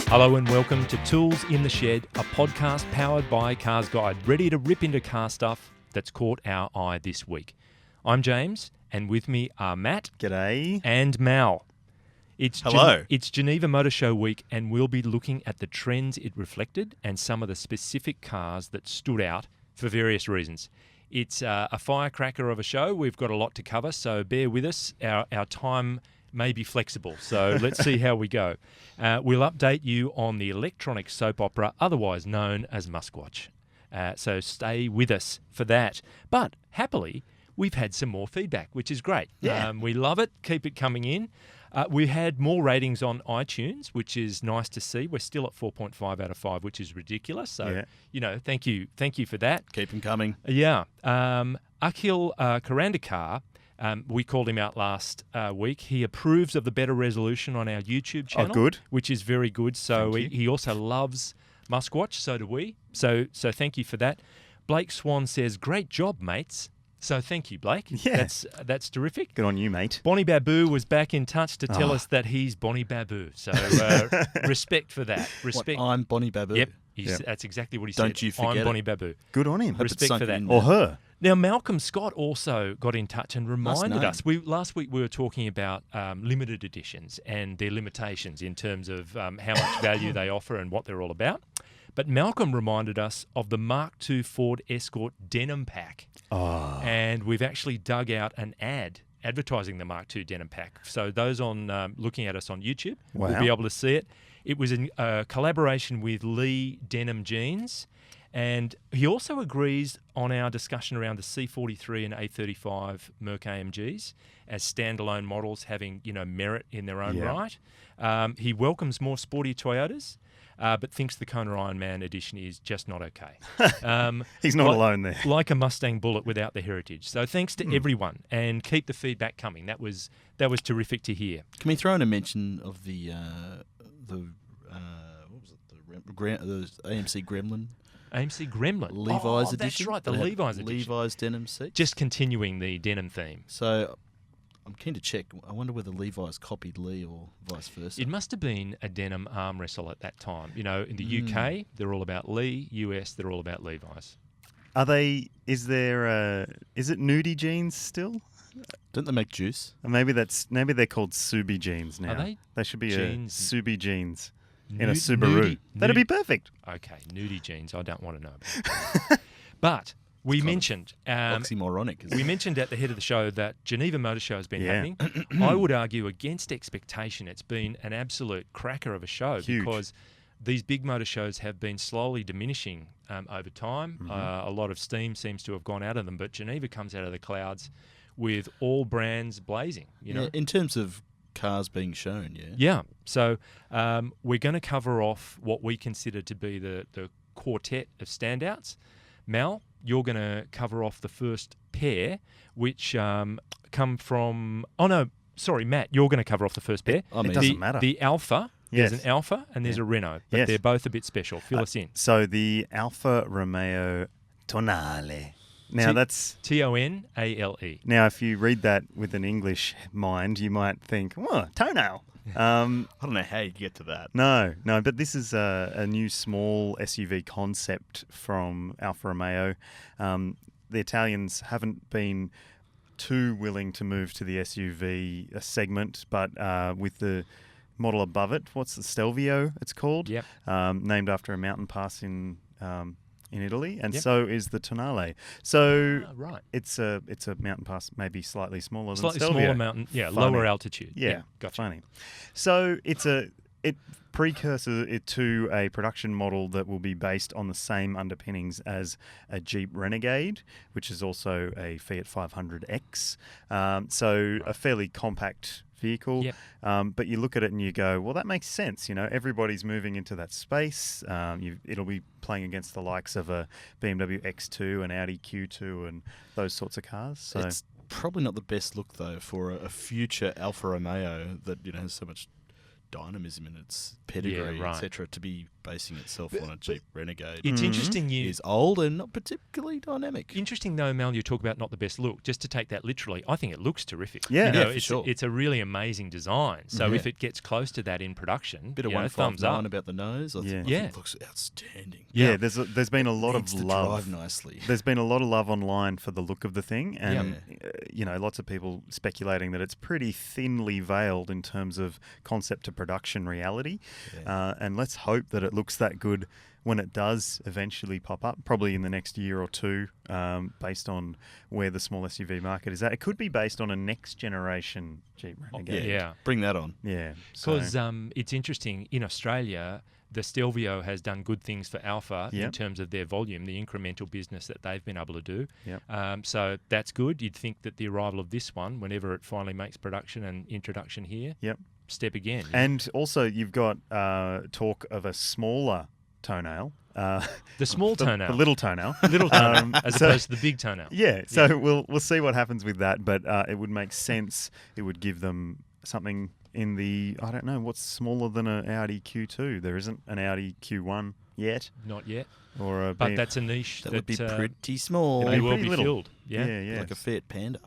Hello and welcome to Tools in the Shed, a podcast powered by CarsGuide, ready to rip into car stuff that's caught our eye this week. I'm James, and with me are Matt. G'day. And Mal. Hello. It's Geneva Motor Show week, and we'll be looking at the trends it reflected and some of the specific cars that stood out for various reasons. It's a firecracker of a show. We've got a lot to cover, so bear with us. Our time may be flexible, so let's see how we go. We'll update you on the electronic soap opera, otherwise known as Musquatch. So stay with us for that. But happily, we've had some more feedback, which is great. Yeah. We love it. Keep it coming in. We had more ratings on iTunes, which is nice to see. We're still at 4.5 out of 5, which is ridiculous. So, thank you for that. Keep them coming. Yeah. Akhil Karandikar, we called him out last week. He approves of the better resolution on our YouTube channel. Oh, good. Which is very good. So he also loves Musquatch. So do we. So thank you for that. Blake Swan says, "Great job, mates." So thank you, Blake. Yeah. That's terrific. Good on you, mate. Bonnie Babu was back in touch to tell us that he's Bonnie Babu. So respect for that. Respect. I'm Bonnie Babu. Yep. That's exactly what he said. Don't you forget I'm it. Bonnie Babu. Good on him. Respect for that. Or her. Now, Malcolm Scott also got in touch and reminded Nice us. Last week we were talking about limited editions and their limitations in terms of how much value they offer and what they're all about. But Malcolm reminded us of the Mark II Ford Escort denim pack. Oh. And we've actually dug out an ad advertising the Mark II denim pack. So those on looking at us on YouTube will be able to see it. It was a collaboration with Lee Denim Jeans. And he also agrees on our discussion around the C43 and A35 Merc AMGs as standalone models having, merit in their own right. He welcomes more sporty Toyotas, but thinks the Kona Ironman edition is just not okay. He's not alone there. Like a Mustang Bullet without the heritage. So thanks to everyone, and keep the feedback coming. That was terrific to hear. Can we throw in a mention of the AMC Gremlin? AMC Gremlin. Levi's edition. That's right, the Levi's edition. Levi's denim seat. Just continuing the denim theme. So I'm keen to check. I wonder whether Levi's copied Lee or vice versa. It must have been a denim arm wrestle at that time. In the UK, they're all about Lee. US, they're all about Levi's. Are they? Is it nudie jeans still? Don't they make juice? Maybe they're called Subi jeans now. Are they should be jeans? a Subi jeans in a Subaru. That'd be perfect. Okay, nudie jeans. I don't want to know about. But we mentioned oxymoronic. Isn't we it? mentioned at the head of the show that Geneva Motor Show has been happening. I would argue against expectation. It's been an absolute cracker of a show. Huge. Because these big motor shows have been slowly diminishing over time. A lot of steam seems to have gone out of them, but Geneva comes out of the clouds with all brands blazing. In terms of cars being shown, Yeah. So we're going to cover off what we consider to be the quartet of standouts. Mal, you're going to cover off the first pair, which come from... Oh, no, sorry, Matt, you're going to cover off the first pair. It doesn't matter. The Alfa. Yes. There's an Alfa and there's a Renault, but they're both a bit special. Fill us in. So the Alfa Romeo Tonale. Now that's Tonale. Now, if you read that with an English mind, you might think, toenail. I don't know how you get to that. No, but this is a new small SUV concept from Alfa Romeo. The Italians haven't been too willing to move to the SUV segment, but with the model above it, what's the Stelvio it's called? Yep. Named after a mountain pass in Italy, and so is the Tonale. So right. It's a mountain pass, maybe slightly smaller than Slightly Stelvio. smaller mountain, lower altitude. Yeah, gotcha. Funny. So it's a precursor to a production model that will be based on the same underpinnings as a Jeep Renegade, which is also a Fiat 500X. So a fairly compact vehicle. Yep. But you look at it and you go, well, that makes sense. Everybody's moving into that space. It'll be playing against the likes of a BMW X2 and Audi Q2 and those sorts of cars. So it's probably not the best look, though, for a future Alfa Romeo that has so much dynamism in its pedigree, etc., to be basing itself on a cheap Renegade. It's interesting is old and not particularly dynamic. Interesting though, Mel, you talk about not the best look. Just to take that literally, I think it looks terrific. Yeah, for it's, sure. It's a really amazing design. So if it gets close to that in production, Bit of thumbs up. 159 about the nose. I think it looks outstanding. Yeah, there's been a lot Needs of to love. drive nicely. There's been a lot of love online for the look of the thing, and lots of people speculating that it's pretty thinly veiled in terms of concept to production reality. And let's hope that it looks that good when it does eventually pop up, probably in the next year or two, based on where the small SUV market is at. It could be based on a next generation Jeep Renegade. Bring that on. Yeah, because it's interesting in Australia. The Stelvio has done good things for Alfa in terms of their volume, the incremental business that they've been able to do. So that's good. You'd think that the arrival of this one, whenever it finally makes production and introduction here, step again. And also you've got talk of a smaller Tonale. The small Tonale. The little Tonale. Little Tonale, as opposed to the big Tonale. So we'll see what happens with that, but it would make sense. It would give them something in the, I don't know, what's smaller than an Audi Q2? There isn't an Audi Q1 yet. Not yet. Or but that's a niche that would be pretty small. It will pretty be little. filled. Like a Fiat Panda.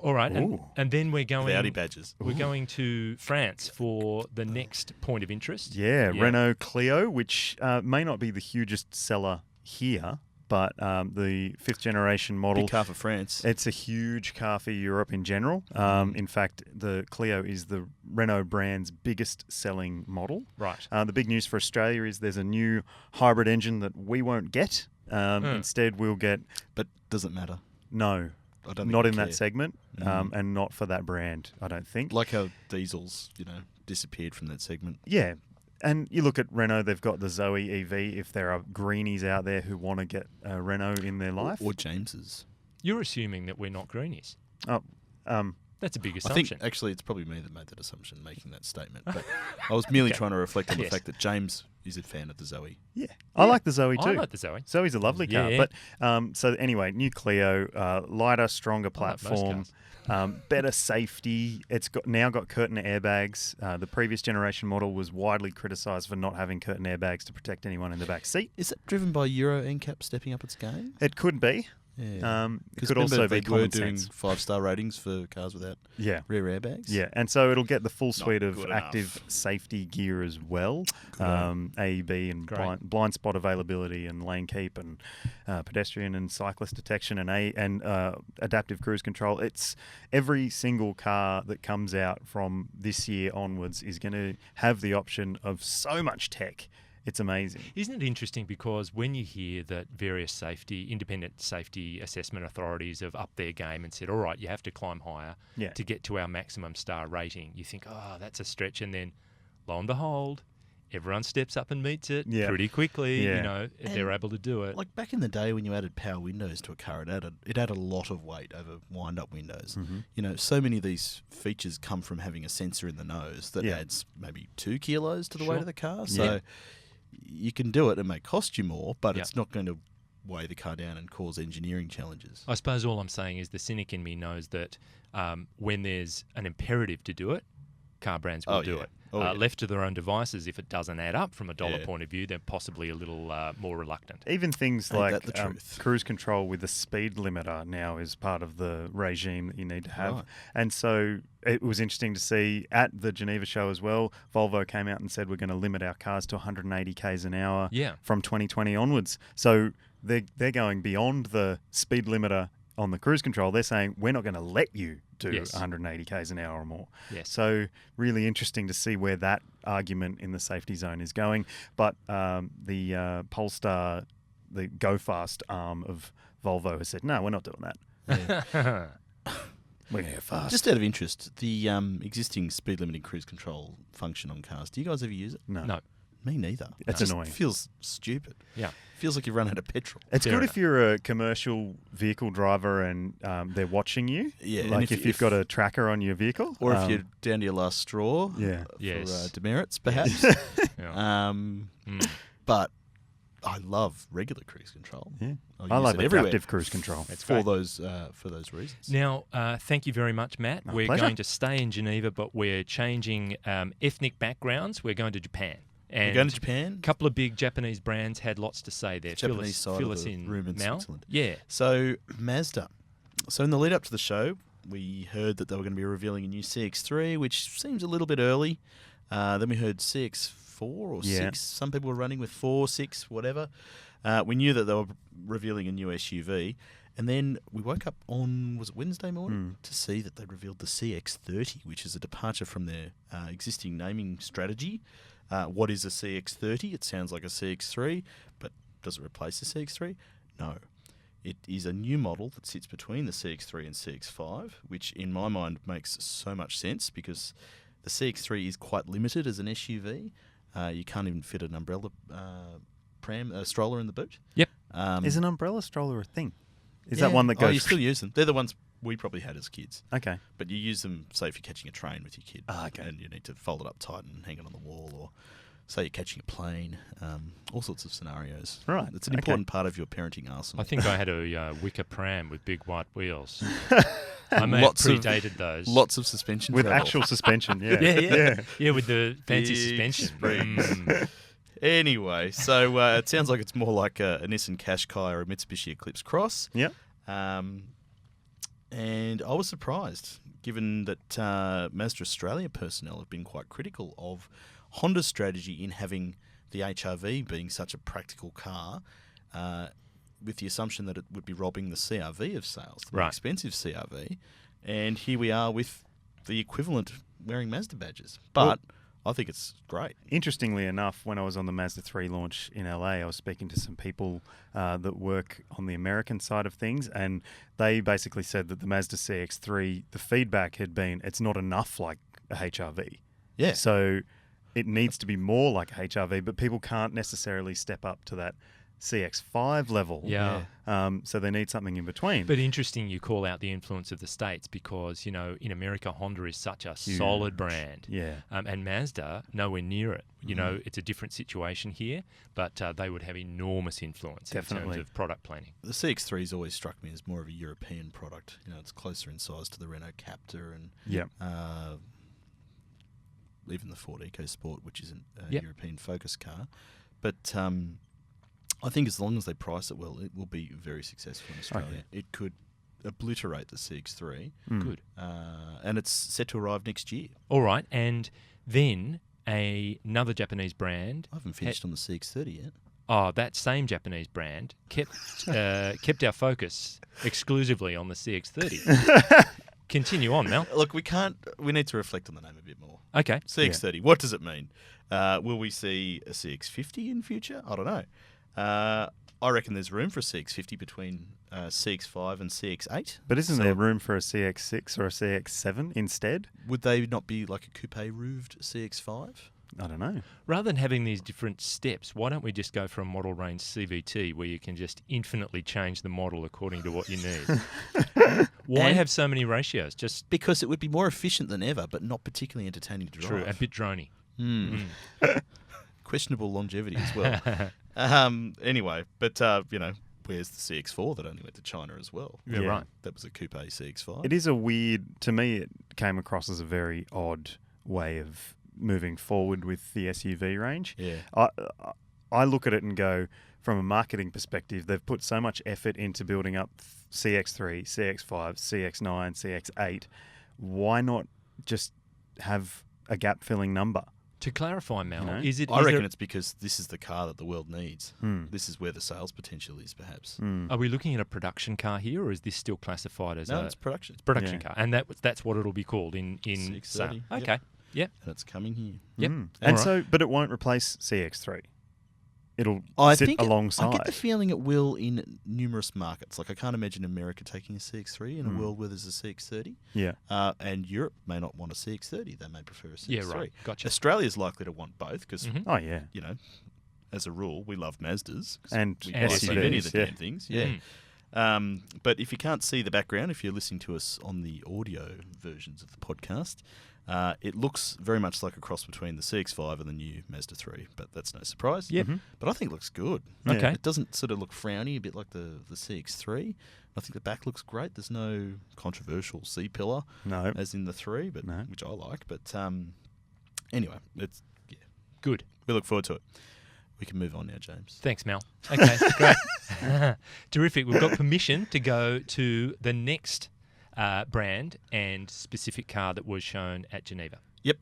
All right, and then we're going. With Audi badges. We're going to France for the next point of interest. Renault Clio, which may not be the hugest seller here, but the 5th generation model. Big car for France. It's a huge car for Europe in general. In fact, the Clio is the Renault brand's biggest selling model. Right. The big news for Australia is there's a new hybrid engine that we won't get. Instead, we'll get... But does it matter? No. I don't think not in care. that segment, and not for that brand, I don't think. Like how diesels, disappeared from that segment. Yeah. And you look at Renault, they've got the Zoe EV. If there are greenies out there who want to get a Renault in their life. Or James's. You're assuming that we're not greenies. Oh, that's a big I assumption. think, actually, it's probably me that made that assumption, making that statement. But I was merely trying to reflect on the fact that James is a fan of the Zoe. Yeah. I like the Zoe too. I like the Zoe. Zoe's a lovely car. Yeah. But so anyway, new Clio, lighter, stronger platform. Better safety. It's now got curtain airbags. The previous generation model was widely criticised for not having curtain airbags to protect anyone in the back seat. Is it driven by Euro NCAP stepping up its game? It could be. Yeah. It could also be they were common doing sense. 5-star ratings for cars without rear airbags. Yeah, and so it'll get the full suite of good active enough. safety gear as well. AEB and blind spot availability and lane keep and pedestrian and cyclist detection and adaptive cruise control. It's every single car that comes out from this year onwards is going to have the option of so much tech. It's amazing. Isn't it interesting, because when you hear that various independent safety assessment authorities have upped their game and said, all right, you have to climb higher to get to our maximum star rating, you think, oh, that's a stretch. And then lo and behold, everyone steps up and meets it pretty quickly. They're able to do it. Like back in the day when you added power windows to a car, it added a lot of weight over wind-up windows. So many of these features come from having a sensor in the nose that adds maybe 2 kilos to the weight of the car. So you can do it. It may cost you more, but it's not going to weigh the car down and cause engineering challenges. I suppose all I'm saying is the cynic in me knows that when there's an imperative to do it, car brands will do it. Left to their own devices, if it doesn't add up from a dollar point of view, they're possibly a little more reluctant. Even things like cruise control with the speed limiter now is part of the regime that you need to have. Right. And so it was interesting to see at the Geneva show as well, Volvo came out and said we're going to limit our cars to 180 k's an hour from 2020 onwards. So they're going beyond the speed limiter on the cruise control. They're saying we're not going to let you do 180 k's an hour or more. So really interesting to see where that argument in the safety zone is going. But the Polestar, the Go Fast arm of Volvo, has said, no, we're not doing that. We're going to go fast. Just out of interest, the existing speed limiting cruise control function on cars, do you guys ever use it? No. Me neither. It's annoying. It feels stupid. Yeah. Feels like you've run out of petrol. It's good if you're a commercial vehicle driver and they're watching you. Yeah. Like if you've got a tracker on your vehicle. Or if you're down to your last straw. Yeah. For demerits, perhaps. But I love regular cruise control. Yeah. I love adaptive cruise control. It's for those reasons. Now, thank you very much, Matt. We're pleasure. going to stay in Geneva, but we're changing ethnic backgrounds. We're going to Japan. And We're going to Japan. A couple of big Japanese brands had lots to say there. Japanese side fill of us the in, room in Mal. Switzerland. Yeah. So Mazda. So in the lead up to the show, we heard that they were going to be revealing a new CX-3, which seems a little bit early. Then we heard CX-4 or 6. Some people were running with 4, 6, whatever. We knew that they were revealing a new SUV. And then we woke up on, was it Wednesday morning, to see that they revealed the CX-30, which is a departure from their existing naming strategy. What is a CX-30? It sounds like a CX-3, but does it replace the CX-3? No. It is a new model that sits between the CX-3 and CX-5, which in my mind makes so much sense because the CX-3 is quite limited as an SUV. You can't even fit an umbrella stroller in the boot. Yep. Is an umbrella stroller a thing? Is that one that goes... Oh, you still use them. They're the ones we probably had as kids. Okay. But you use them, say, if you're catching a train with your kid. Okay. And you need to fold it up tight and hang it on the wall, or say you're catching a plane. All sorts of scenarios. Right. It's an important part of your parenting arsenal. I think I had a wicker pram with big white wheels. I may have predated those. Lots of suspension. With travel. actual suspension, yeah. Yeah, with the fancy Big suspension. springs. Anyway, so it sounds like it's more like a Nissan Qashqai or a Mitsubishi Eclipse Cross. Yep. And I was surprised, given that Mazda Australia personnel have been quite critical of Honda's strategy in having the HR-V being such a practical car, with the assumption that it would be robbing the CR-V of sales, the more expensive CR-V. And here we are with the equivalent wearing Mazda badges. But I think it's great. Interestingly enough, when I was on the Mazda 3 launch in LA, I was speaking to some people that work on the American side of things, and they basically said that the Mazda CX-3, the feedback had been, it's not enough like a HR-V. Yeah. So it needs to be more like a HR-V, but people can't necessarily step up to that CX-5 level. Yeah. So they need something in between. But interesting you call out the influence of the States because, you know, in America, Honda is such a solid brand. Yeah. And Mazda, nowhere near it. You know, it's a different situation here, but they would have enormous influence in terms of product planning. The CX-3's always struck me as more of a European product. You know, it's closer in size to the Renault Captur and even the Ford EcoSport, which isn't a European focus car. But I think as long as they price it well, it will be very successful in Australia. It could obliterate the CX-3. Good. And it's set to arrive next year. All right. And then another Japanese brand... I haven't finished on the CX-30 yet. Oh, that same Japanese brand kept our focus exclusively on the CX-30. Continue on, Mel. Look, we need to reflect on the name a bit more. Okay. CX-30, what does it mean? Will we see a CX-50 in future? I don't know. I reckon there's room for a CX-50 between CX-5 and CX-8. But isn't there room for a CX-6 or a CX-7 instead? Would they not be like a coupe-roofed CX-5? I don't know. Rather than having these different steps, why don't we just go for a model range CVT where you can just infinitely change the model according to what you need? Why have so many ratios? Just because it would be more efficient than ever, but not particularly entertaining to drive. True, a bit drony. Questionable longevity as well. Anyway, but you know, where's the CX-4 that only went to China as well? Yeah, right. That was a coupe CX-5. It is a weird, to me, it came across as a very odd way of moving forward with the SUV range. Yeah. I look at it and go, from a marketing perspective, they've put so much effort into building up CX-3, CX-5, CX-9, CX-8. Why not just have a gap-filling number? To clarify, Mel, I reckon it's because this is the car that the world needs. This is where the sales potential is, perhaps. Are we looking at a production car here, or is this still classified as it's production. It's production car, and that's what it'll be called in CX-30. Okay. Yep. And it's coming here. Yep. And so, but it won't replace CX-3. It'll sit alongside. I get the feeling it will in numerous markets. Like, I can't imagine America taking a CX-3 in a world where there's a CX-30. Yeah. And Europe may not want a CX-30. They may prefer a CX-3. Yeah, right. Gotcha. Australia's likely to want both because, you know, as a rule, we love Mazdas. And we buy so many of the SUVs, damn things. Yeah. But if you can't see the background, if you're listening to us on the audio versions of the podcast, it looks very much like a cross between the CX-5 and the new Mazda 3, but that's no surprise. Yep. But I think it looks good. Okay. It doesn't sort of look frowny, a bit like the CX-3. I think the back looks great. There's no controversial C-pillar, as in the 3, but which I like. But anyway, it's good. We look forward to it. We can move on now, James. Thanks, Mel. Okay, great. Terrific. We've got permission to go to the next brand and specific car that was shown at Geneva. Yep.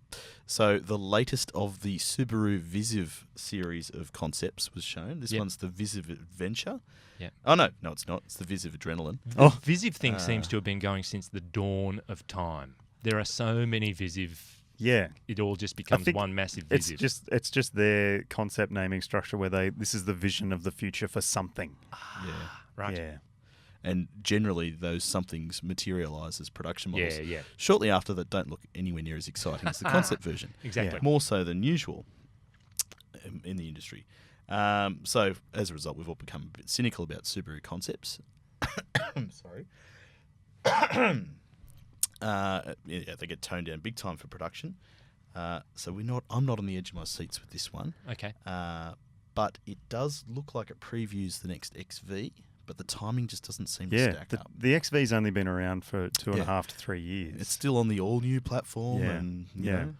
So the latest of the Subaru Viziv series of concepts was shown. This one's the Viziv Adventure. Yeah. Oh, no, it's not. It's the Viziv Adrenaline. The Viziv thing seems to have been going since the dawn of time. There are so many Viziv. Yeah, it all just becomes one massive Viziv. It's just their concept naming structure where this is the vision of the future for something. Yeah. Right. Yeah. And generally, those somethings materialise as production models. Yeah. Shortly after that, don't look anywhere near as exciting as the concept version. Exactly. Yeah. More so than usual in the industry. So, as a result, we've all become a bit cynical about Subaru concepts. Sorry. They get toned down big time for production. So I'm not on the edge of my seats with this one. Okay. But it does look like it previews the next XV. But the timing just doesn't seem to stack up. The XV's only been around for 2.5 to 3 years. It's still on the all-new platform. And, you know,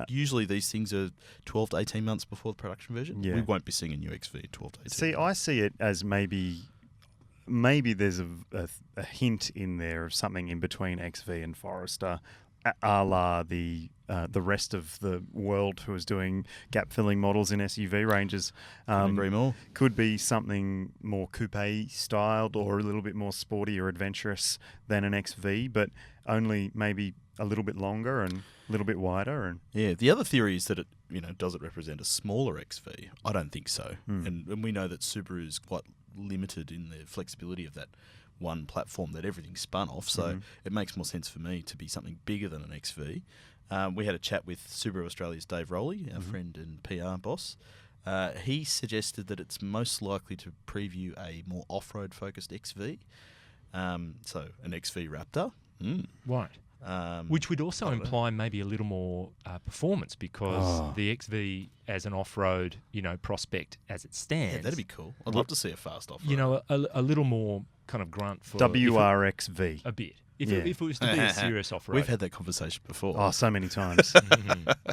usually these things are 12 to 18 months before the production version. Yeah. We won't be seeing a new XV 12 to 18 See, months. I see it as maybe there's a hint in there of something in between XV and Forester, a la the rest of the world who is doing gap-filling models in SUV ranges. Couldn't agree more. Could be something more coupe-styled or a little bit more sporty or adventurous than an XV, but only maybe a little bit longer and a little bit wider. And yeah, the other theory is that does it represent a smaller XV? I don't think so. And we know that Subaru is quite limited in the flexibility of that one platform that everything's spun off, so it makes more sense for me to be something bigger than an XV. We had a chat with Subaru Australia's Dave Rowley, our friend and PR boss. He suggested that it's most likely to preview a more off-road focused XV, so an XV Raptor. Right. Which would also imply maybe a little more performance, because the XV as an off-road, prospect as it stands. Yeah, that'd be cool. I'd love to see a fast off-road. A little more kind of grunt for WRXV. A bit. If it was to be a serious off-road. We've had that conversation before. Oh, so many times.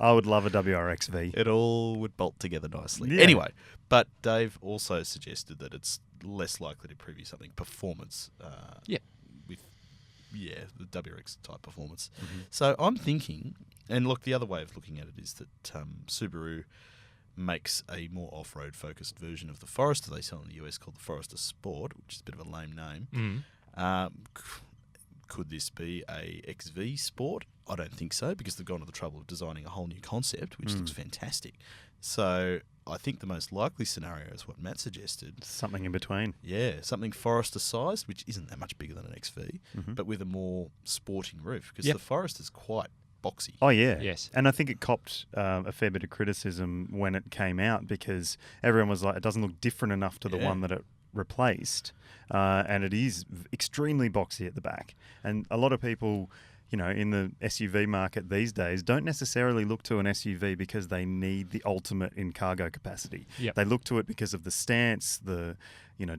I would love a WRXV. It all would bolt together nicely. Yeah. Anyway, but Dave also suggested that it's less likely to preview something performance. With the WRX type performance. So I'm thinking, and look, the other way of looking at it is that Subaru makes a more off-road focused version of the Forester they sell in the US called the Forester Sport, which is a bit of a lame name. Could this be a XV Sport? I don't think so, because they've gone to the trouble of designing a whole new concept, which looks fantastic. So I think the most likely scenario is what Matt suggested. Something in between. Yeah, something Forester sized, which isn't that much bigger than an XV, but with a more sporting roof, because the Forester's quite boxy. Oh, yeah. Yes. And I think it copped a fair bit of criticism when it came out, because everyone was like, it doesn't look different enough to the one that it replaced. And it is extremely boxy at the back. And a lot of people, in the SUV market these days don't necessarily look to an SUV because they need the ultimate in cargo capacity. Yep. They look to it because of the stance, the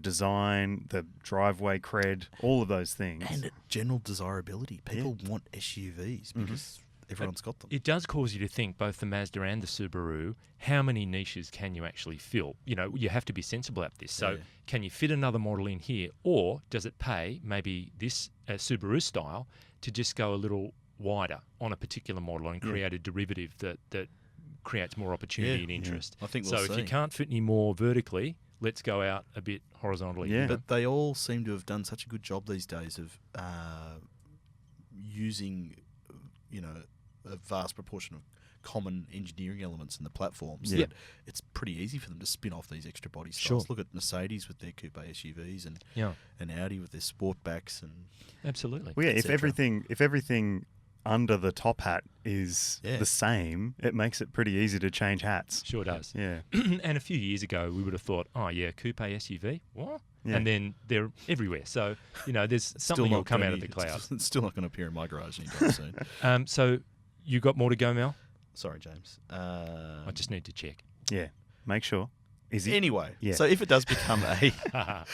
design, the driveway cred, all of those things. And general desirability. People want SUVs because everyone's got them. It does cause you to think, both the Mazda and the Subaru, how many niches can you actually fill? You have to be sensible at this. So can you fit another model in here, or does it pay, maybe this Subaru style, to just go a little wider on a particular model and create a derivative that creates more opportunity and interest? I think so. If you can't fit any more vertically, let's go out a bit horizontally. Yeah. But they all seem to have done such a good job these days of using, a vast proportion of common engineering elements in the platforms. That it's pretty easy for them to spin off these extra body styles. Look at Mercedes with their coupe SUVs and Audi with their sportbacks and absolutely. Well, if everything under the top hat is the same, it makes it pretty easy to change hats. Sure does. Yeah. And a few years ago, we would have thought, coupe SUV, what? Yeah. And then they're everywhere. So, there's something will come out of the clouds. It's still not going to appear in my garage anytime soon. So you got more to go, Mel? Sorry, James. I just need to check. Yeah, make sure. Is he? Anyway, Yeah. so if it does become a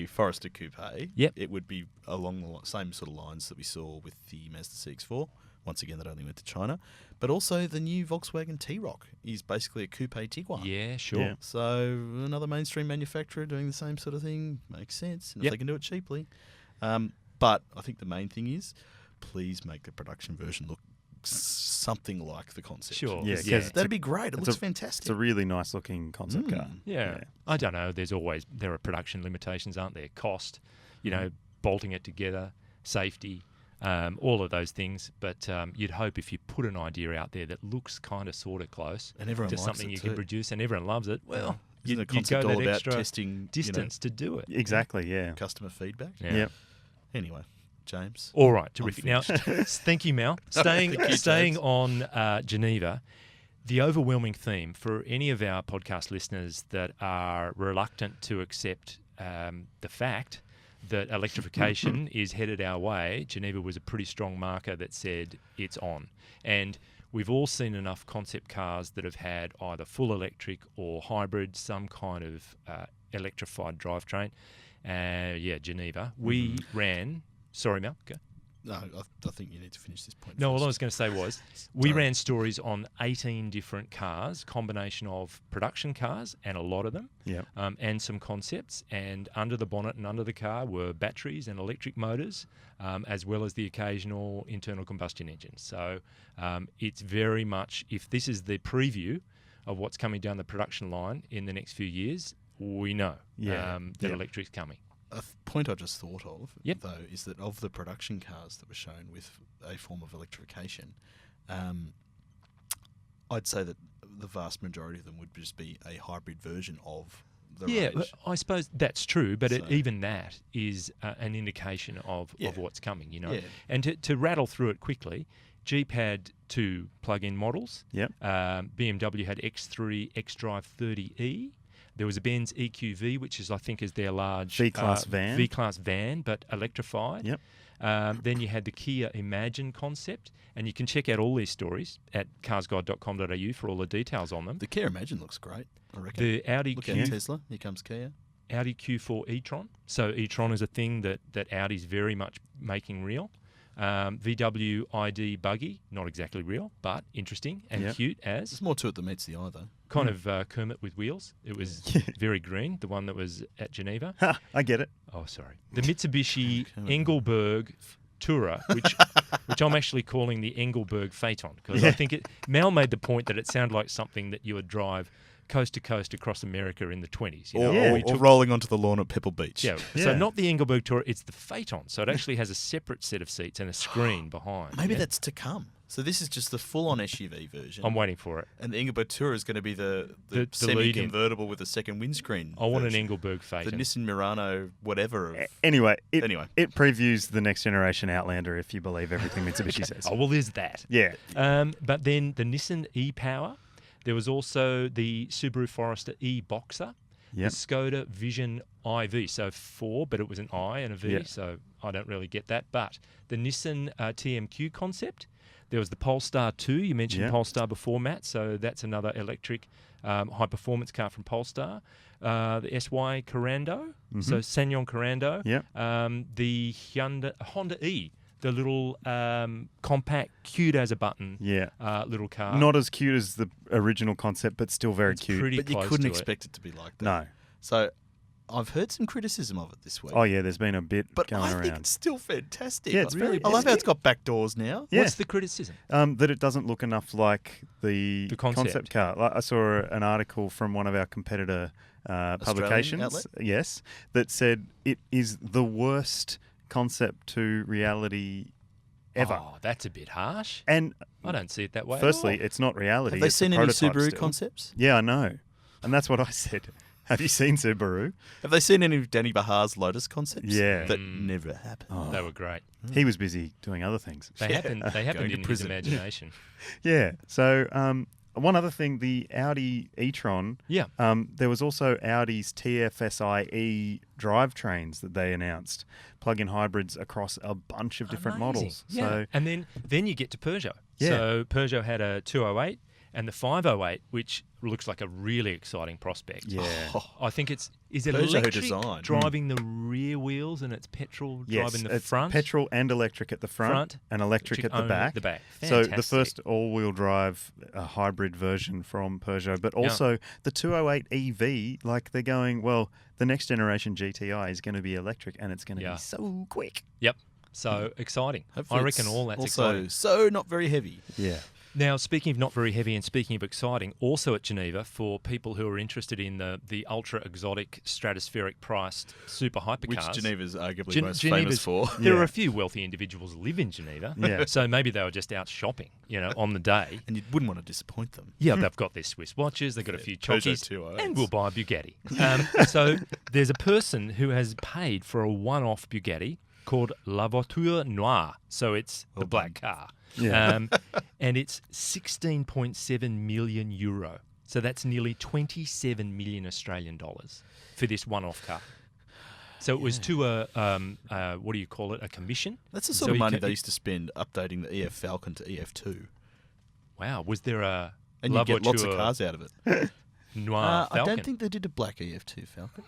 Forester coupe, Yep. it would be along the same sort of lines that we saw with the Mazda CX-4. Once again, that only went to China. But also the new Volkswagen T-Roc is basically a coupe Tiguan. Yeah, sure. Yeah. So another mainstream manufacturer doing the same sort of thing makes sense. And if they can do it cheaply. But I think the main thing is, please make the production version look something like the concept. Sure. Yeah, Yeah. That'd be great. It looks fantastic. It's a really nice looking concept car. Yeah. I don't know. There are production limitations, aren't there? Cost, bolting it together, safety, all of those things. But you'd hope if you put an idea out there that looks kind of sort of close and everyone to likes something it you too. can produce and everyone loves it, well, Isn't the you'd concept go all that about extra testing distance to do it. Exactly, yeah. customer feedback? Yeah. Yep. Anyway, James. All right, terrific. Now, thank you, Mal. Staying James. on Geneva, the overwhelming theme for any of our podcast listeners that are reluctant to accept the fact that electrification is headed our way, Geneva was a pretty strong marker that said it's on. And we've all seen enough concept cars that have had either full electric or hybrid, some kind of electrified drivetrain. Geneva. We ran... Sorry, Mel, go. No, I think you need to finish this point. No, first. all I was going to say was we ran stories on 18 different cars, combination of production cars, and a lot of them, and some concepts. And under the bonnet and under the car were batteries and electric motors, as well as the occasional internal combustion engines. So it's very much, if this is the preview of what's coming down the production line in the next few years, we know that electric's coming. A point I just thought of, Yep. though, is that of the production cars that were shown with a form of electrification, I'd say that the vast majority of them would just be a hybrid version of the range. I suppose that's true, but even that is an indication of what's coming, Yeah. And to rattle through it quickly, Jeep had 2 plug-in models. Yep. BMW had X3 xDrive 30e. There was a Benz EQV, which is, I think, is their large V-Class van. V-Class van, but electrified. Yep. Then you had the Kia Imagine concept, and you can check out all these stories at carsguide.com.au for all the details on them. The Kia Imagine looks great, I reckon. The Audi Look at Tesla. Here comes Kia. Audi Q4 e-tron. So e-tron is a thing that Audi's very much making real. VW ID buggy, not exactly real, but interesting and cute as. There's more to it than meets the eye, though. Kind of Kermit with wheels. It was very green, the one that was at Geneva. I get it. Oh, sorry. The Mitsubishi Engelberg Tourer, which I'm actually calling the Engelberg Phaeton, because I think Mal made the point that it sounded like something that you would drive coast to coast across America in the 20s. Or rolling onto the lawn at Pebble Beach. Yeah. So not the Engelberg Tourer, it's the Phaeton. So it actually has a separate set of seats and a screen behind. Maybe that's to come. So this is just the full-on SUV version. I'm waiting for it. And the Engelberg Tourer is going to be the lead-in. semi-convertible with a second windscreen. I want version. an Engelberg Phaeton. The Nissan Murano, whatever. Anyway, it previews the next generation Outlander if you believe everything Mitsubishi says. Oh, well, there's that. Yeah. But then the Nissan e-Power. There was also the Subaru Forester e-Boxer. Yep. The Skoda Vision IV. So 4, but it was an I and a V, so I don't really get that. But the Nissan TMQ concept. There was the Polestar 2. You mentioned Polestar before, Matt. So that's another electric high-performance car from Polestar. The SY Corando. So Ssanyon Corando. Yep. The Honda E. The little compact, cute as a button little car. Not as cute as the original concept, but still very cute. Pretty but you close couldn't to expect it to be like that. No. So I've heard some criticism of it this week. Oh, yeah, there's been a bit going I around. think it's still fantastic. Yeah, it's really. very I love how good. it's got back doors now. Yeah. What's the criticism? That it doesn't look enough like the concept car. Like, I saw an article from one of our competitor publications, outlet? yes, that said it is the worst concept to reality ever. Oh, that's a bit harsh. And I don't see it that way. firstly, at all. it's not reality. Have they it's a seen any prototype Subaru still. concepts? Yeah, I know. And that's what I said. Have you seen Subaru? Have they seen any of Danny Bahar's Lotus concepts? Yeah. That never happened. Oh. They were great. He was busy doing other things. They happened Going to in his prison. imagination. Yeah. So one other thing, the Audi e-tron. Yeah. There was also Audi's TFSI-E drivetrains that they announced, plug-in hybrids across a bunch of different Amazing. models. Yeah. So And then you get to Peugeot. Yeah. So Peugeot had a 208 and the 508, which looks like a really exciting prospect. Yeah. I think is it Peugeot electric design. driving the rear wheels and it's petrol driving the it's front? petrol and electric at the front and electric at the only back. at the back. So the Fantastic. first all-wheel drive hybrid version from Peugeot, but also the 208 EV, like they're going, well, the next generation GTI is going to be electric and it's going to be so quick. Yep. So exciting. Hopefully I reckon it's all that's also exciting. so not very heavy. Yeah. Now, speaking of not very heavy and speaking of exciting, also at Geneva, for people who are interested in the ultra-exotic, stratospheric-priced super hypercars. Which Geneva's arguably most famous Geneva's for. There are a few wealthy individuals who live in Geneva, so maybe they were just out shopping, on the day. And you wouldn't want to disappoint them. Yeah, they've got their Swiss watches, they've got a few chockies, 208s. and we'll buy a Bugatti. So there's a person who has paid for a one-off Bugatti called La Voiture Noire, so it's the black car. Yeah. And it's 16.7 million euro. So that's nearly 27 million Australian dollars for this one-off car. So it was to what do you call it, a commission? That's the sort of money they used to spend updating the EF Falcon to EF2. Wow, was there a And La you get lots of Voiture cars out of it. Noir Falcon? I don't think they did a black EF2 Falcon.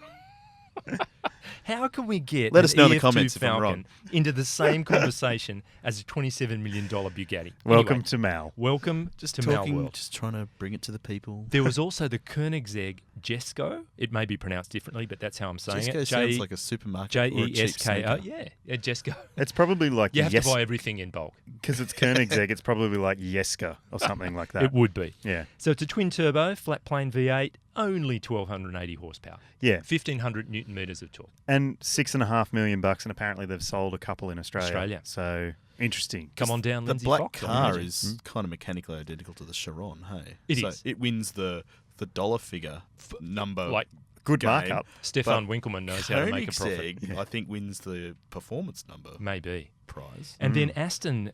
How can we get Let us know in the EF2 comments if I'm Falcon wrong. into the same conversation as a $27 million Bugatti? Welcome Anyway, to Mal. welcome Just to talking, Mal World. just trying to bring it to the people. There was also the Koenigsegg Jesko. It may be pronounced differently, but that's how I'm saying Jesco it. sounds like a supermarket or a cheap Jesko. sneaker. Yeah, Jesko. It's probably like You have to buy everything in bulk. because it's Koenigsegg. It's probably like Jeska or something like that. It would be. Yeah. So it's a twin turbo, flat plane V8, only 1,280 horsepower. Yeah. 1,500 newton meters of torque. And $6.5 million, and apparently they've sold a couple in Australia. So interesting. Come on down, The Lindsay black Fox, I car imagine. is kind of mechanically identical to the Chiron, hey? It so is. It wins the dollar figure number. Like Good game. markup. Stefan But Winkelmann knows how to make a profit. Koenigsegg, I think, wins the performance number Maybe. prize. And then Aston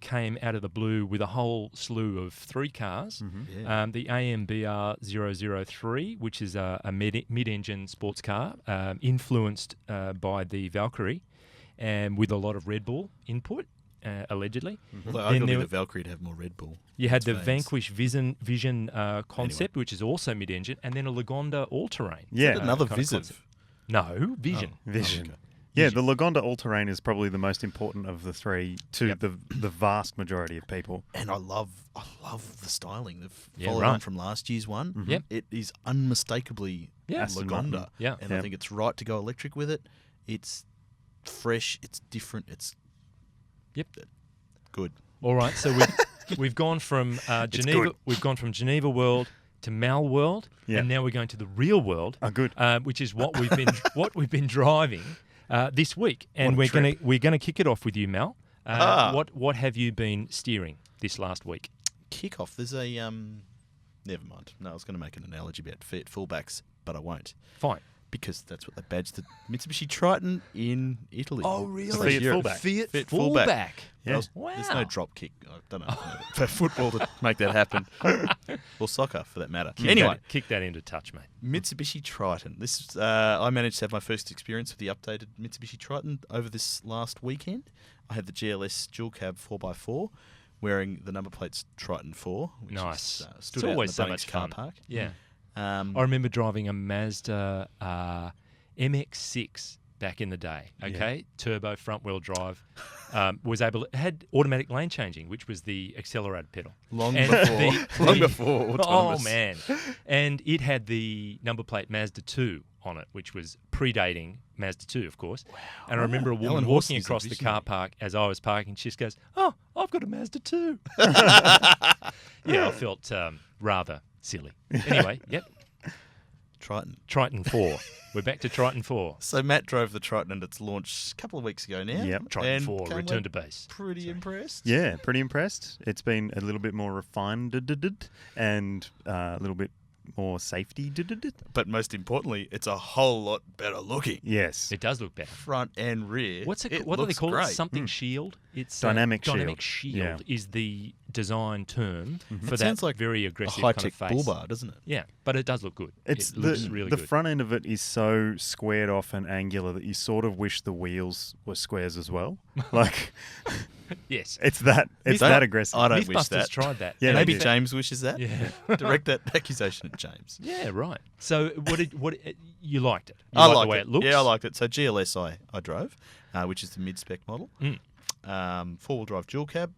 came out of the blue with a whole slew of three cars. Yeah. The AMBR 003, which is a mid-engine sports car, influenced by the Valkyrie, and with a lot of Red Bull input, allegedly. Although Then arguably there- the Valkyrie'd have more Red Bull. You had the fans. Vanquish Vision concept, which is also mid-engine, and then a Lagonda all-terrain. Yeah. Another kind of Viziv. concept. No, Vision. Vision. okay. Yeah, the Lagonda all-terrain is probably the most important of the three to the vast majority of people. And I love the styling. They've Yeah, followed right. on from last year's one. Yep. It is unmistakably Aston Lagonda. Martin. Yeah. And Yeah. I think it's right to go electric with it. It's fresh. It's different. It's Yep. good. All right, so we've gone from Geneva. good. We've gone from Geneva World to Mal World, Yeah. and now we're going to the real world. Oh, good. Which is what we've been driving this week, and What a we're gonna kick it off with you, Mal. What have you been steering this last week? Kickoff. There's a never mind. No, I was going to make an analogy about Fiat fullbacks, but I won't Fine. because that's what they badged the Mitsubishi Triton in Italy. Fiat fullback. Fiat Fiat fullback. fullback. Yeah. There's Wow. no drop kick. I don't know for football to make that happen, or soccer for that matter. Anyway, Kick that into touch, mate. Mitsubishi Triton. This is, I managed to have my first experience with the updated Mitsubishi Triton over this last weekend. I had the GLS dual cab 4x4, wearing the number plates Triton 4. Which Nice. Is, It's stood out in always the so Bunnings much car fun. park. Yeah. I I remember driving a Mazda MX-6 back in the day. Okay, turbo front wheel drive. Had automatic lane changing, which was the accelerated pedal. long And before Oh autonomous. man! And it had the number plate Mazda 2 on it, which was predating Mazda 2, of course. Wow. And I remember a woman Alan walking Horsey's a across the visionary. car park as I was parking. She just goes, "Oh, I've got a Mazda 2." Yeah, I felt rather silly. Anyway, yep. Triton. Triton 4. We're back to Triton 4. So Matt drove the Triton at its launch a couple of weeks ago now. Yep. Triton and 4, came return away to base. Pretty impressed. Yeah, pretty impressed. It's been a little bit more refined and a little bit more safety. But most importantly, it's a whole lot better looking. Yes. It does look better. Front and rear. What do they looks call great. it? Something shield? It's Dynamic Dynamic shield. shield is the design term for It that sounds like very A aggressive high-tech kind of face. bull bar, doesn't it? Yeah, but it does look good. It's it looks really the good. front end of it is so squared off and angular that you sort of wish the wheels were squares as well. Like Yes. It's that aggressive. I don't wish Mythbusters that. tried that. Yeah, Maybe they did. James wishes that. Yeah. Direct that accusation at James. Yeah, right. So what you liked it? You I liked liked the way it. it looks? Yeah, I liked it. So GLS I drove, which is the mid-spec model. Four-wheel drive dual cab.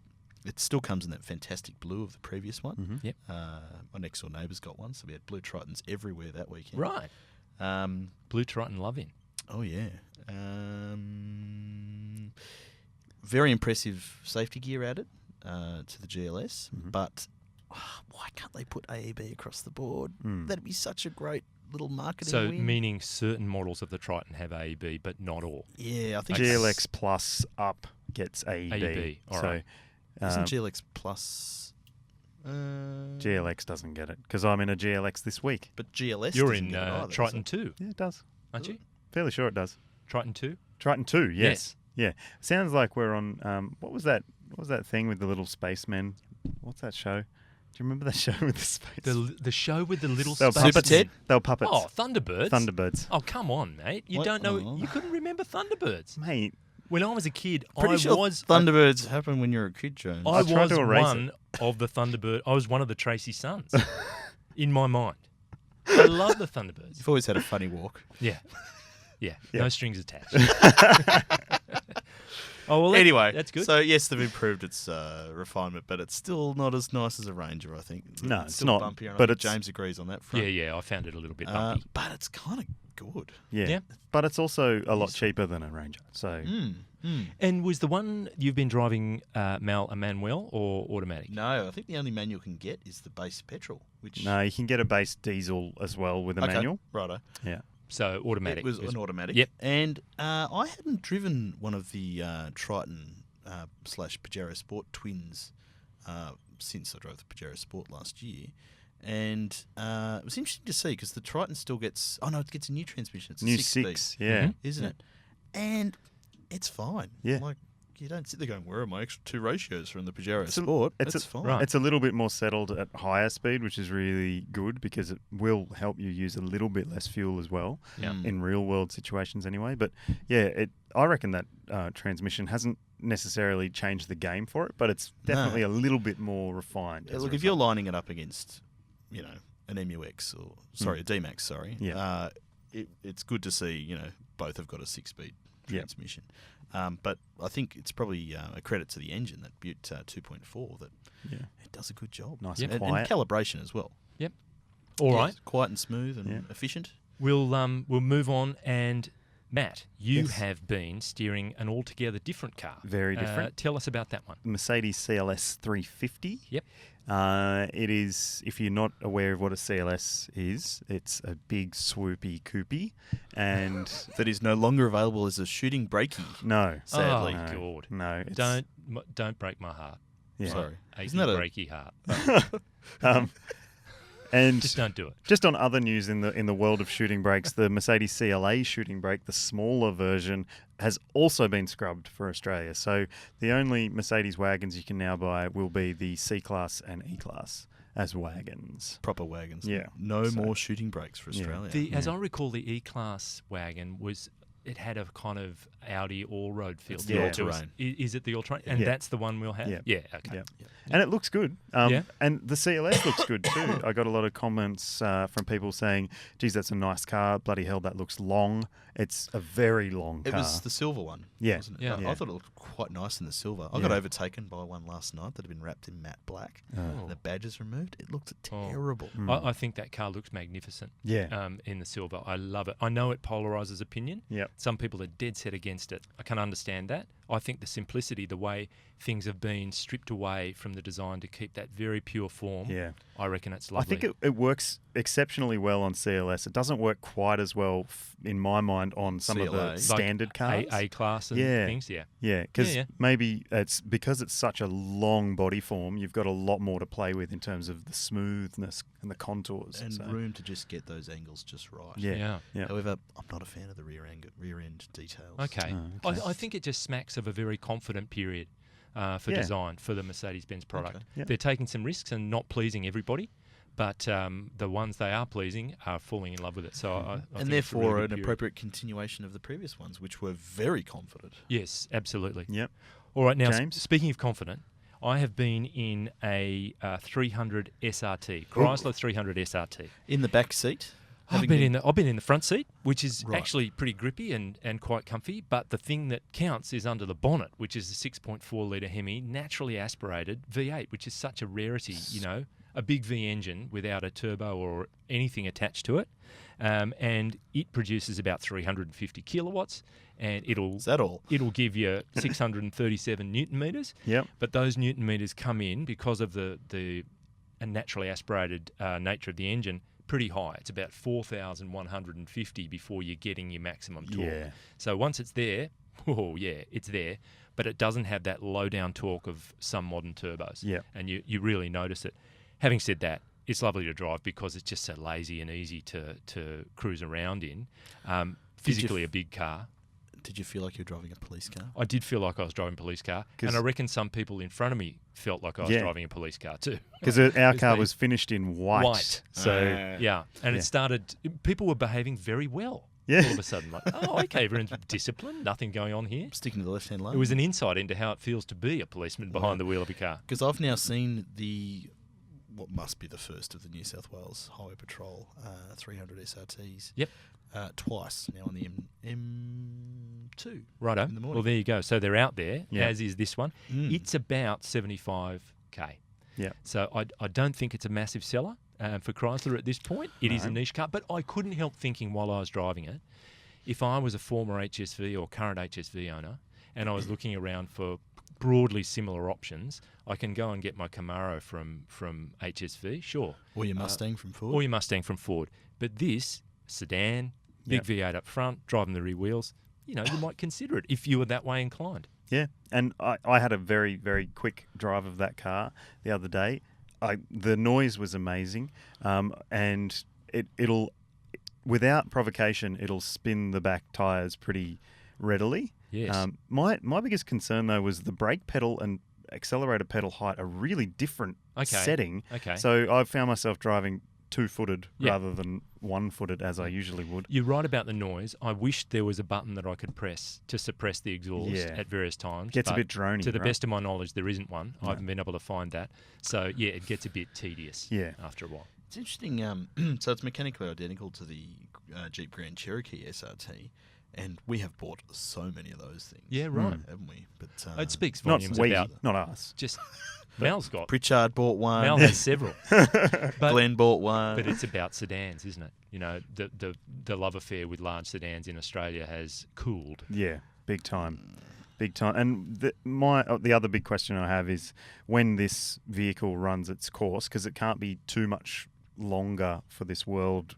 It still comes in that fantastic blue of the previous one. Mm-hmm. Yep. My next door neighbour's got one, so we had blue Tritons everywhere that weekend. Right. Blue Triton loving. Oh, yeah. Very impressive safety gear added to the GLS, but why can't they put AEB across the board? That'd be such a great little marketing So win. meaning certain models of the Triton have AEB, but not all. Yeah, I think GLX Plus up gets AEB. AEB, all right. Isn't GLX Plus... GLX doesn't get it because I'm in a GLX this week. But GLS You're doesn't in get it either, Triton does it? 2, Yeah, it does. aren't you? Fairly sure it does. Triton 2? Triton 2, yes. Yeah. Sounds like we're on what was that thing with the little spacemen? What's that show? Do you remember that show with the space? The show with the little They were space- puppets. Ted? They were puppets. Oh, Thunderbirds. Thunderbirds. Oh, come on, mate. You What? don't know. Oh. You couldn't remember Thunderbirds. Mate, When I was a kid, Pretty sure was Thunderbirds happen when you're a kid, Jones. I tried was to erase one of the Thunderbird. I was one of the Tracy sons in my mind. I love the Thunderbirds. You've always had a funny walk. Yeah. Yeah. Yeah. No strings attached. Oh, well, Anyway, that's good. So, yes, they've improved its refinement, but it's still not as nice as a Ranger, I think. No, it's still not, bumpier, and I but think it's- James agrees on that front. yeah, I found it a little bit bumpy. But it's kind of good. yeah. Yeah. But it's also a lot cheaper than a Ranger. So And was the one you've been driving manual or automatic? No, I think the only manual you can get is the base petrol, which... no, you can get a base diesel as well with a Okay, manual. righto. Yeah. So automatic. It was an automatic. Yep. And I hadn't driven one of the Triton / Pajero Sport twins since I drove the Pajero Sport last year. And it was interesting to see because the Triton still gets... Oh, no, it gets a new transmission. It's a New 6-speed, 6, yeah. isn't it? And it's fine. Yeah. Like, you don't sit there going, where are my extra 2 ratios from the Pajero It's a- Sport? it's That's a- fine. Right. It's a little bit more settled at higher speed, which is really good because it will help you use a little bit less fuel as well Yeah. in real world situations anyway. But yeah, I reckon that transmission hasn't necessarily changed the game for it, but it's definitely a little bit more refined. Yeah, as a look, if you're result. lining it up against, an MUX or a D-Max, Yeah. it's good to see, both have got a 6-speed Yeah. transmission. But I think it's probably a credit to the engine, that Butte 2.4, that it does a good job. Nice and, and and quiet. calibration as well. Yep. All right. Yes, quiet and smooth and Yeah. efficient. We'll move on, and Matt, you Yes. have been steering an altogether different car. Very different. Tell us about that one. Mercedes CLS-350. Yep. It is, if you're not aware of what a CLS is, it's a big swoopy coupé, and That is no longer available as a shooting brakey. no, Sadly. Oh, no, God. no, it's, Don't break my heart. yeah. Sorry. Achy, Isn't that a... breaky heart. And Just don't do it. just on other news in the world of shooting brakes, the Mercedes CLA shooting brake, the smaller version, has also been scrubbed for Australia. So the only Mercedes wagons you can now buy will be the C-Class and E-Class as wagons. Proper wagons. Yeah. No So- more shooting brakes for Yeah. Australia. As I recall, the E-Class wagon it had a kind of Audi all-road feel. It's to the it. all-terrain. Is it the all-terrain? And Yeah. that's the one we'll have? Yeah. Okay. Yeah. And it looks good. Yeah. And the CLS looks good too. I got a lot of comments from people saying, geez, that's a nice car. Bloody hell, that looks long. It's a very long It car. was the silver one, Yeah. wasn't it? Yeah. I thought it looked quite nice in the silver. I got overtaken by one last night that had been wrapped in matte black. Oh. And the badges removed. It looked Oh. terrible. I think that car looks magnificent. Yeah. In the silver. I love it. I know it polarizes opinion. Yep. Some people are dead set against it. I can understand that. I think the simplicity, the way things have been stripped away from the design to keep that very pure form, Yeah. I reckon it's I lovely. think it works exceptionally well on CLS. It doesn't work quite as well, in my mind, on some of CLA. the standard cars. A-class and Yeah. things, yeah. Yeah, because Yeah. maybe it's because it's such a long body form, you've got a lot more to play with in terms of the smoothness and the contours. And so, room to just get those angles just right. yeah. Yeah. However, I'm not a fan of the rear end details. Okay. Oh, okay. I think it just smacks of a very confident period for Yeah. design for the Mercedes-Benz product. Okay. Yeah. They're taking some risks and not pleasing everybody, but the ones they are pleasing are falling in love with it. So I think And it's a therefore, really good an period. appropriate continuation of the previous ones, which were very confident. Yes, absolutely. Yep. All right, now, James? speaking of confident, I have been in a 300 SRT, Chrysler 300 SRT. In the back seat? I've been in the front seat, which is Right. actually pretty grippy and quite comfy. But the thing that counts is under the bonnet, which is a 6.4 litre Hemi, naturally aspirated V8, which is such a rarity. You know, a big V engine without a turbo or anything attached to it, and it produces about 350 kilowatts, and Is that all? it'll give you 637 newton meters. Yep. But those newton meters come in because of the naturally aspirated nature of the engine. Pretty high. It's about 4,150 before you're getting your maximum torque. Yeah. So once it's there, it's there, but it doesn't have that low down torque of some modern turbos. Yeah. And you really notice it. Having said that, it's lovely to drive because it's just so lazy and easy to cruise around in. Physically a big car. Did you feel like you were driving a police car? I did feel like I was driving a police car, and I reckon some people in front of me felt like I was driving a police car too. Because our car was finished in white. So Yeah, and it started. People were behaving very well. Yeah. All of a sudden, like, oh, okay, everyone's disciplined. Nothing going on here. Sticking to the left-hand lane. It was an insight into how it feels to be a policeman behind the wheel of a car. Because I've now seen what must be the first of the New South Wales Highway Patrol 300 SRTs. Yep. Twice now on the M2. Righto. In the morning. Well, there you go. So they're out there, as is this one. Mm. It's about 75k. Yeah. So I don't think it's a massive seller for Chrysler at this point. It is a niche car, but I couldn't help thinking while I was driving it, if I was a former HSV or current HSV owner and I was looking around for broadly similar options, I can go and get my Camaro from HSV, sure. Or your Mustang from Ford. Or your Mustang from Ford. But this, sedan, big V8 up front, driving the rear wheels, you might consider it if you were that way inclined. Yeah, and I had a very, very quick drive of that car the other day. The noise was amazing, and it'll, without provocation, it'll spin the back tyres pretty readily. Yes. My biggest concern, though, was the brake pedal and accelerator pedal height are really different setting. Okay. So I found myself driving two-footed rather than one-footed as I usually would. You're right about the noise. I wish there was a button that I could press to suppress the exhaust at various times. Gets a bit drony. To the best of my knowledge, there isn't one. I haven't been able to find that. So, it gets a bit tedious after a while. It's interesting. So it's mechanically identical to the Jeep Grand Cherokee SRT. And we have bought so many of those things. Yeah, right. Haven't we? But it speaks not volumes we, about... not us. Just... Mal's got... Pritchard bought one. Mal has several. Glenn bought one. But it's about sedans, isn't it? The love affair with large sedans in Australia has cooled. Yeah, big time. Big time. And the other big question I have is when this vehicle runs its course, because it can't be too much longer for this world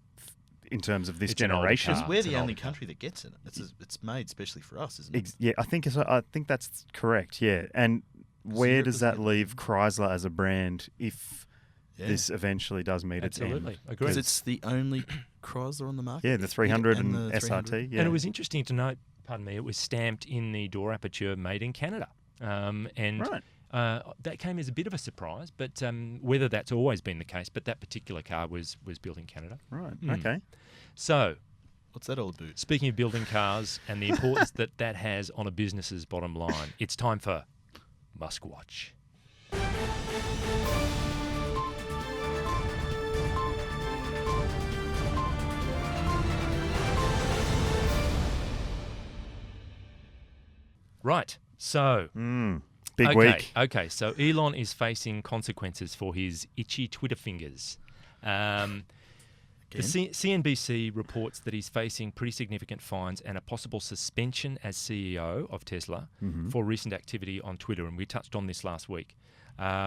in terms of this generation. Because we're the only country that gets it. It's made especially for us, isn't it? Yeah, I think that's correct. Yeah, and where does that leave Chrysler as a brand if this eventually does meet its end? Absolutely, agree. Because it's the only Chrysler on the market. Yeah, the 300 and the SRT. Yeah. And it was interesting to note, pardon me, it was stamped in the door aperture made in Canada. That came as a bit of a surprise, but whether that's always been the case, but that particular car was built in Canada. Right, okay. So, what's that all about? Speaking of building cars and the importance that has on a business's bottom line, it's time for Musk Watch. Right, so... Big week. Okay, so Elon is facing consequences for his itchy Twitter fingers. The CNBC reports that he's facing pretty significant fines and a possible suspension as CEO of Tesla for recent activity on Twitter, and we touched on this last week.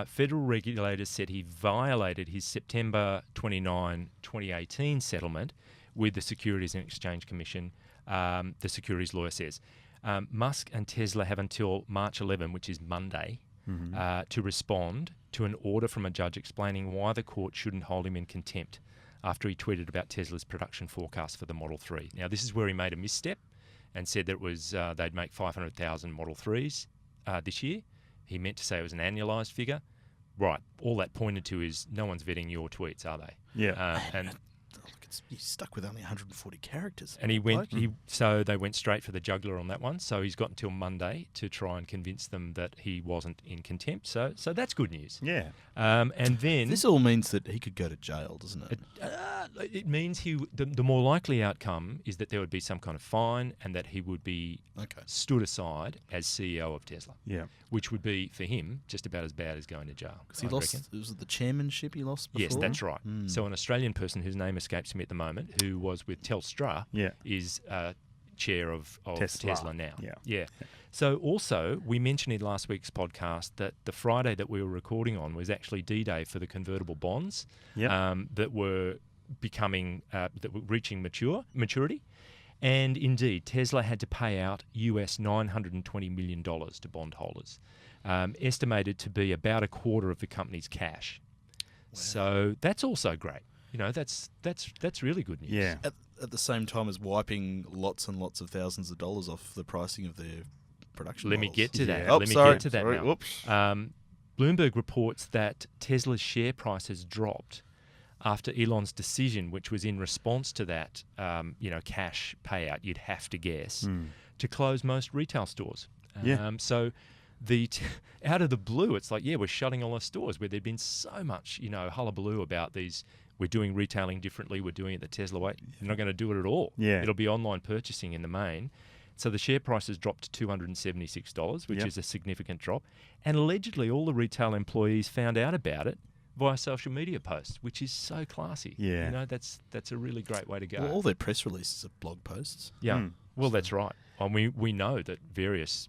Federal regulators said he violated his September 29, 2018 settlement with the Securities and Exchange Commission, the securities lawyer says. Musk and Tesla have until March 11, which is Monday, to respond to an order from a judge explaining why the court shouldn't hold him in contempt after he tweeted about Tesla's production forecast for the Model 3. Now, this is where he made a misstep and said that it was they'd make 500,000 Model 3s this year. He meant to say it was an annualised figure. Right. All that pointed to is no one's vetting your tweets, are they? Yeah. And he's stuck with only 140 characters. And so they went straight for the jugular on that one. So he's got until Monday to try and convince them that he wasn't in contempt. So that's good news. Yeah. And then This all means that he could go to jail, doesn't it? it means the more likely outcome is that there would be some kind of fine and that he would be stood aside as CEO of Tesla. Yeah. Which would be, for him, just about as bad as going to jail. Because he lost, was it the chairmanship he lost before? Yes, that's right. So an Australian person whose name escapes me at the moment, who was with Telstra, is chair of Tesla now. Yeah. So also, we mentioned in last week's podcast that the Friday that we were recording on was actually D-Day for the convertible bonds that were reaching maturity. And indeed, Tesla had to pay out US $920 million to bondholders, estimated to be about a quarter of the company's cash. Wow. So that's also great. That's really good news. Yeah. At the same time as wiping lots and lots of thousands of dollars off the pricing of their production Let me models. get to that. Oh, Let me sorry. get to that Sorry. now. Whoops. Bloomberg reports that Tesla's share price has dropped after Elon's decision, which was in response to that, cash payout, you'd have to guess, to close most retail stores. So out of the blue, it's like, we're shutting all our stores, where there'd been so much, hullabaloo about these. We're doing retailing differently. We're doing it the Tesla way. You're not going to do it at all. Yeah. It'll be online purchasing in the main. So the share price has dropped to $276, which is a significant drop. And allegedly, all the retail employees found out about it via social media posts, which is so classy. Yeah. That's a really great way to go. Well, all their press releases are blog posts. Yeah. Well, that's right. And we know that various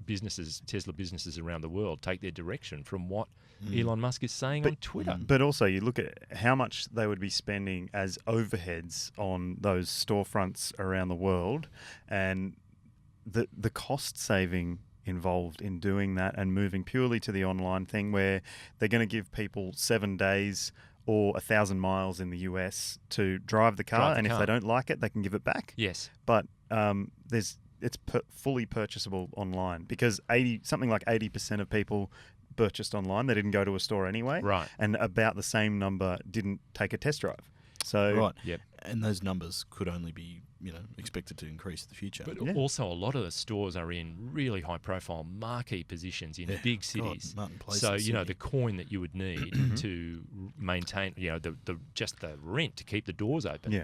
businesses, Tesla businesses around the world, take their direction from what Elon Musk is saying on Twitter. But also, you look at how much they would be spending as overheads on those storefronts around the world, and the cost saving involved in doing that and moving purely to the online thing, where they're going to give people 7 days or 1,000 miles in the US to drive the car, and if they don't like it, they can give it back. Yes. But it's fully purchasable online, because something like 80% of people purchased online. They didn't go to a store anyway. Right. And about the same number didn't take a test drive. So right. Yep. And those numbers could only be, expected to increase in the future. But also, a lot of the stores are in really high-profile marquee positions in big cities. So the coin that you would need to maintain, just the rent to keep the doors open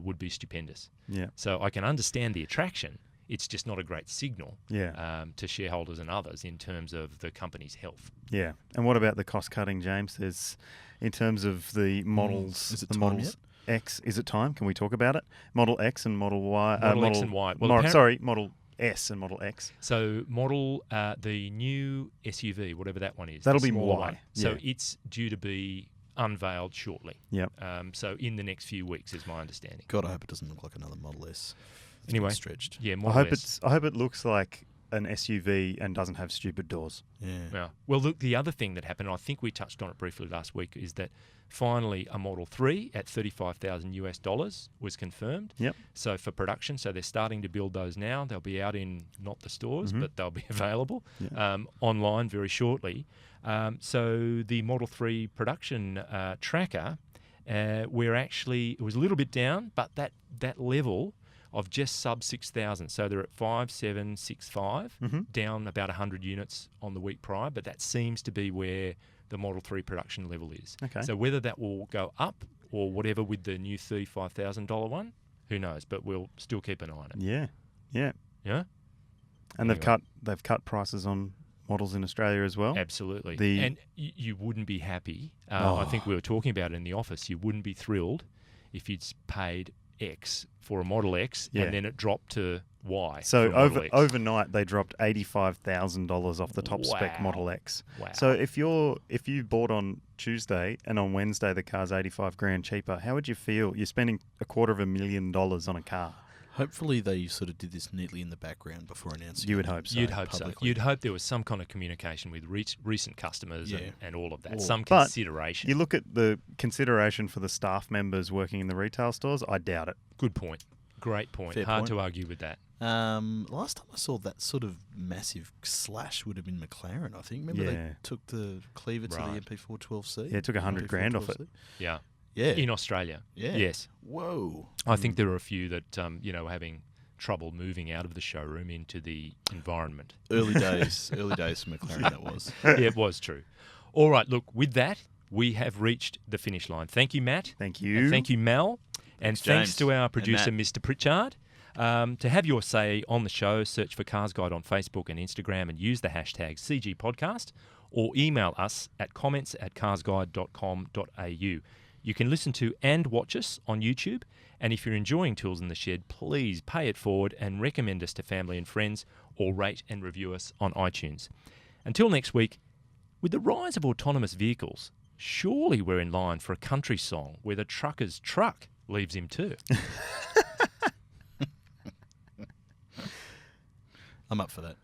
would be stupendous. Yeah. So I can understand the attraction. It's just not a great signal to shareholders and others in terms of the company's health. Yeah. And what about the cost cutting, James? There's, in terms of the models, is it the time models yet? X, is it time? Can we talk about it? Model X and Model Y. Model X and Y. Well, Model S and Model X. So the new SUV, whatever that one is. That'll be Y. Y. So it's due to be unveiled shortly. Yep. So in the next few weeks is my understanding. God, I hope it doesn't look like another Model S. It's anyway, stretched. Yeah, I hope it looks like an SUV and doesn't have stupid doors. Yeah. Well, look, the other thing that happened, I think we touched on it briefly last week, is that finally a Model 3 at $35,000 was confirmed. Yep. So for production, so they're starting to build those now. They'll be out in not the stores, but they'll be available online very shortly. So the Model 3 production tracker, it was a little bit down, but that level of just sub 6,000. So they're at 5,765, down about 100 units on the week prior, but that seems to be where the Model 3 production level is. Okay. So whether that will go up or whatever with the new $35,000 one, who knows, but we'll still keep an eye on it. Yeah. Yeah. Yeah? And they've cut prices on models in Australia as well. Absolutely. And you wouldn't be happy. I think we were talking about it in the office. You wouldn't be thrilled if you'd paid X for a Model X and then it dropped to Y. So overnight they dropped $85,000 off the top spec Model X. Wow. So if you bought on Tuesday and on Wednesday the car's $85,000 cheaper, how would you feel? You're spending $250,000 on a car. Hopefully they sort of did this neatly in the background before announcing. You would hope so. You'd hope so. You'd hope there was some kind of communication with recent customers and all of that. Some but consideration. You look at the consideration for the staff members working in the retail stores, I doubt it. Good point. Great point. Fair Hard point. to argue with that. Last time I saw that sort of massive slash would have been McLaren, I think. Remember they took the cleaver to the MP412C? Yeah, it took $100,000 off it. Yeah. Yeah. in Australia. Yeah. Yes. Whoa. I think there are a few that, are having trouble moving out of the showroom into the environment. Early days for McLaren, that was. Yeah, it was true. All right, look, with that, we have reached the finish line. Thank you, Matt. Thank you. And thank you, Mel. And thanks James. to our And producer, Matt. Mr. Pritchard. To have your say on the show, search for CarsGuide on Facebook and Instagram and use the hashtag CGPodcast, or email us at comments@carsguide.com.au. You can listen to and watch us on YouTube, and if you're enjoying Tools in the Shed, please pay it forward and recommend us to family and friends, or rate and review us on iTunes. Until next week, with the rise of autonomous vehicles, surely we're in line for a country song where the trucker's truck leaves him too. I'm up for that.